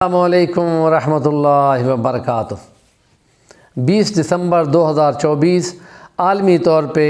السلام علیکم ورحمۃ اللہ وبرکاتہ۔ 20 دسمبر 2024 عالمی طور پہ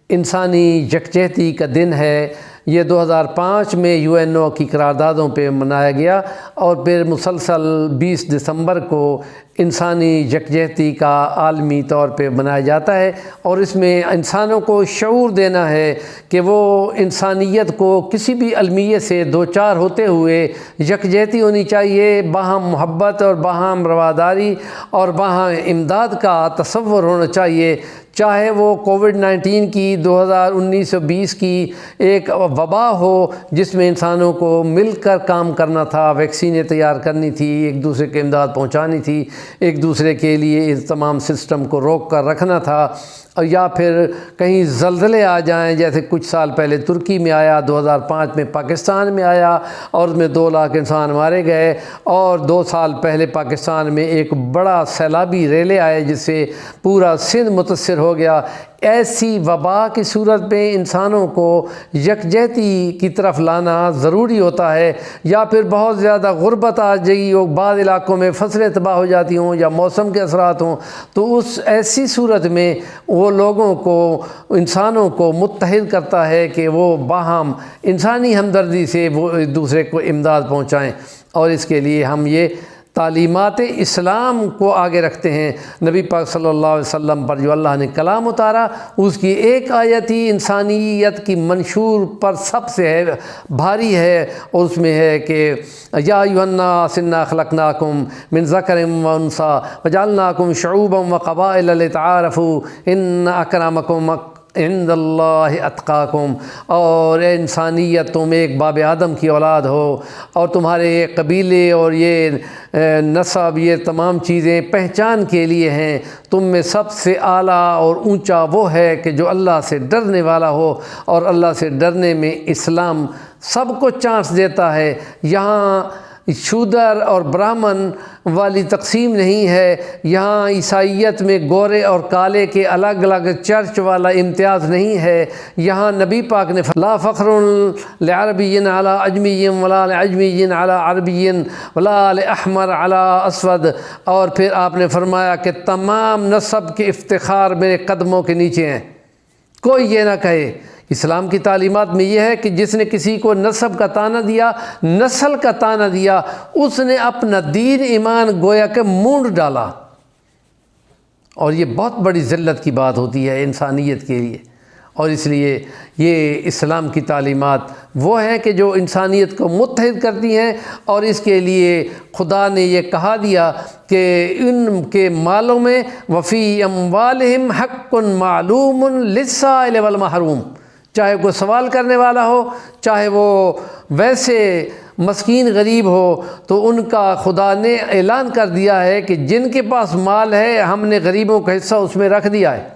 انسانی یکجہتی کا دن ہے۔ یہ 2005 میں UNO کی قراردادوں پہ منایا گیا اور پھر مسلسل 20 دسمبر کو انسانی یکجہتی کا عالمی طور پہ منایا جاتا ہے، اور اس میں انسانوں کو شعور دینا ہے کہ وہ انسانیت کو کسی بھی المیے سے دوچار ہوتے ہوئے یکجہتی ہونی چاہیے، باہم محبت اور باہم رواداری اور باہم امداد کا تصور ہونا چاہیے، چاہے وہ کووڈ-19 کی 2019-20 کی ایک وبا ہو جس میں انسانوں کو مل کر کام کرنا تھا، ویکسینیں تیار کرنی تھی، ایک دوسرے کی امداد پہنچانی تھی، ایک دوسرے کے لیے اس تمام سسٹم کو روک کر رکھنا تھا، یا پھر کہیں زلزلے آ جائیں جیسے کچھ سال پہلے ترکی میں آیا، 2005 میں پاکستان میں آیا اور اس میں 2 لاکھ انسان مارے گئے، اور 2 سال پہلے پاکستان میں ایک بڑا سیلابی ریلے آئے جس سے پورا سندھ متاثر ہو گیا۔ ایسی وبا کی صورت میں انسانوں کو یکجہتی کی طرف لانا ضروری ہوتا ہے، یا پھر بہت زیادہ غربت آ جائے ہو، بعض علاقوں میں فصلیں تباہ ہو جاتی ہوں یا موسم کے اثرات ہوں، تو اس ایسی صورت میں وہ لوگوں کو، انسانوں کو متحد کرتا ہے کہ وہ باہم انسانی ہمدردی سے وہ ایک دوسرے کو امداد پہنچائیں، اور اس کے لیے ہم یہ تعلیمات اسلام کو آگے رکھتے ہیں۔ نبی پاک صلی اللہ علیہ وسلم پر جو اللہ نے کلام اتارا، اس کی ایک آیت ہی انسانیت کی منشور پر سب سے بھاری ہے، اور اس میں ہے کہ یا ایھا الناس انا خلقناکم من ذکر و انثی وجعلناکم شعوبا وقبائل لتعارفوا ان اکرمکم عند اللہ اتقاکم، اور اے انسانیت تم ایک باب آدم کی اولاد ہو، اور تمہارے یہ قبیلے اور یہ نسب، یہ تمام چیزیں پہچان کے لیے ہیں۔ تم میں سب سے اعلیٰ اور اونچا وہ ہے کہ جو اللہ سے ڈرنے والا ہو، اور اللہ سے ڈرنے میں اسلام سب کو چانس دیتا ہے۔ یہاں شودر اور برہمن والی تقسیم نہیں ہے، یہاں عیسائیت میں گورے اور کالے کے الگ الگ چرچ والا امتیاز نہیں ہے۔ یہاں نبی پاک نے لا فخر لعربی علی عجمی ولا لعجمی علی عربی ولا لاحمر علی اسود، اور پھر آپ نے فرمایا کہ تمام نسب کے افتخار میرے قدموں کے نیچے ہیں، کوئی یہ نہ کہے۔ اسلام کی تعلیمات میں یہ ہے کہ جس نے کسی کو نسب کا تانا دیا، نسل کا تانا دیا، اس نے اپنا دین ایمان گویا کہ مونڈ ڈالا، اور یہ بہت بڑی ذلت کی بات ہوتی ہے انسانیت کے لیے۔ اور اس لیے یہ اسلام کی تعلیمات وہ ہیں کہ جو انسانیت کو متحد کرتی ہیں، اور اس کے لیے خدا نے یہ کہا دیا کہ ان کے مالوں میں وفی اموالہم حق معلوم للسائل والمحروم، چاہے کوئی سوال کرنے والا ہو، چاہے وہ ویسے مسکین غریب ہو، تو ان کا خدا نے اعلان کر دیا ہے کہ جن کے پاس مال ہے ہم نے غریبوں کا حصہ اس میں رکھ دیا ہے،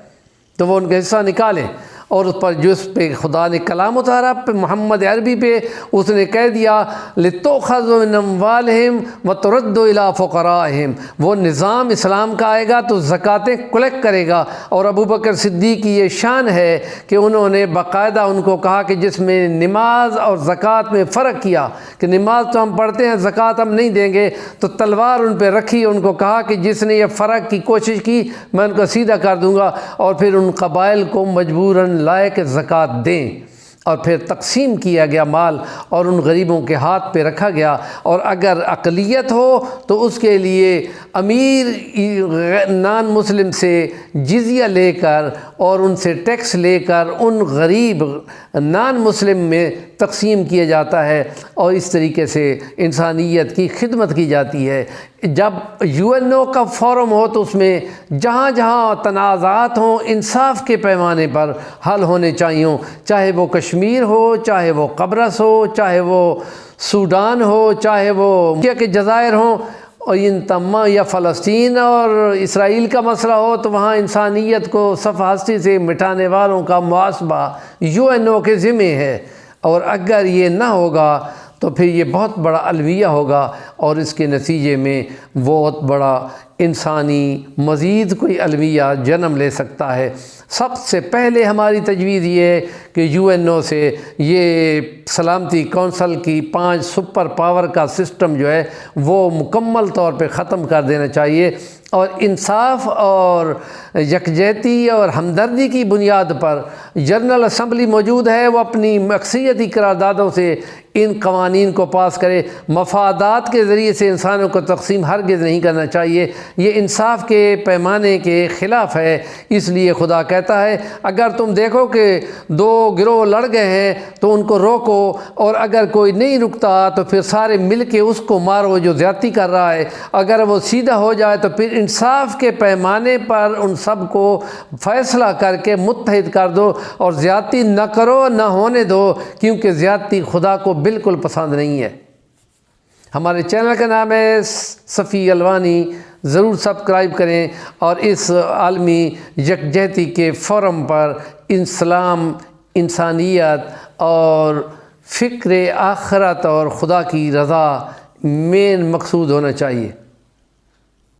تو وہ ان کا حصہ نکالیں۔ اور اس پر جس پہ خدا نے کلام اتارا پہ محمد عربی پہ، اس نے کہہ دیا لِتُؤْخَذَ مِنْ أَمْوَالِهِمْ وَتُرَدُّ إِلَىٰ فُقَرَائِهِمْ، وہ نظام اسلام کا آئے گا تو زکوٰۃیں کلیکٹ کرے گا۔ اور ابو بکر صدیق کی یہ شان ہے کہ انہوں نے باقاعدہ ان کو کہا کہ جس میں نماز اور زکوٰۃ میں فرق کیا کہ نماز تو ہم پڑھتے ہیں، زکوٰۃ ہم نہیں دیں گے، تو تلوار ان پہ رکھی، ان کو کہا کہ جس نے یہ فرق کی کوشش کی میں ان کو سیدھا کر دوں گا، اور پھر ان قبائل کو مجبوراً لائے کہ زکوٰۃ دیں، اور پھر تقسیم کیا گیا مال اور ان غریبوں کے ہاتھ پہ رکھا گیا۔ اور اگر اقلیت ہو تو اس کے لیے امیر نان مسلم سے جزیہ لے کر اور ان سے ٹیکس لے کر ان غریب نان مسلم میں تقسیم کیا جاتا ہے، اور اس طریقے سے انسانیت کی خدمت کی جاتی ہے۔ جب UNO کا فورم ہو تو اس میں جہاں جہاں تنازعات ہوں انصاف کے پیمانے پر حل ہونے چاہیے، چاہے وہ کشمیر ہو، چاہے وہ قبرص ہو، چاہے وہ سوڈان ہو، چاہے وہ کے جزائر ہوں، اور ان تمام یا فلسطین اور اسرائیل کا مسئلہ ہو، تو وہاں انسانیت کو صف ہستی سے مٹانے والوں کا محاسبہ UNO کے ذمہ ہے۔ اور اگر یہ نہ ہوگا تو پھر یہ بہت بڑا المیہ ہوگا، اور اس کے نتیجے میں بہت بڑا انسانی مزید کوئی المیہ جنم لے سکتا ہے۔ سب سے پہلے ہماری تجویز یہ ہے کہ UN سے یہ سلامتی کونسل کی 5 سپر پاور کا سسٹم جو ہے وہ مکمل طور پہ ختم کر دینا چاہیے، اور انصاف اور یکجہتی اور ہمدردی کی بنیاد پر جنرل اسمبلی موجود ہے، وہ اپنی اکثریتی قراردادوں سے ان قوانین کو پاس کرے۔ مفادات کے ذریعے سے انسانوں کو تقسیم ہرگز نہیں کرنا چاہیے، یہ انصاف کے پیمانے کے خلاف ہے۔ اس لیے خدا کہتا ہے اگر تم دیکھو کہ 2 گروہ لڑ گئے ہیں تو ان کو روکو، اور اگر کوئی نہیں رکتا تو پھر سارے مل کے اس کو مارو جو زیادتی کر رہا ہے۔ اگر وہ سیدھا ہو جائے تو پھر انصاف کے پیمانے پر ان سب کو فیصلہ کر کے متحد کر دو، اور زیادتی نہ کرو، نہ ہونے دو، کیونکہ زیادتی خدا کو بالکل پسند نہیں ہے۔ ہمارے چینل کا نام ہے صفی الوانی، ضرور سبسکرائب کریں، اور اس عالمی یکجہتی کے فورم پر اسلام، انسانیت اور فکر آخرت اور خدا کی رضا مین مقصود ہونا چاہیے۔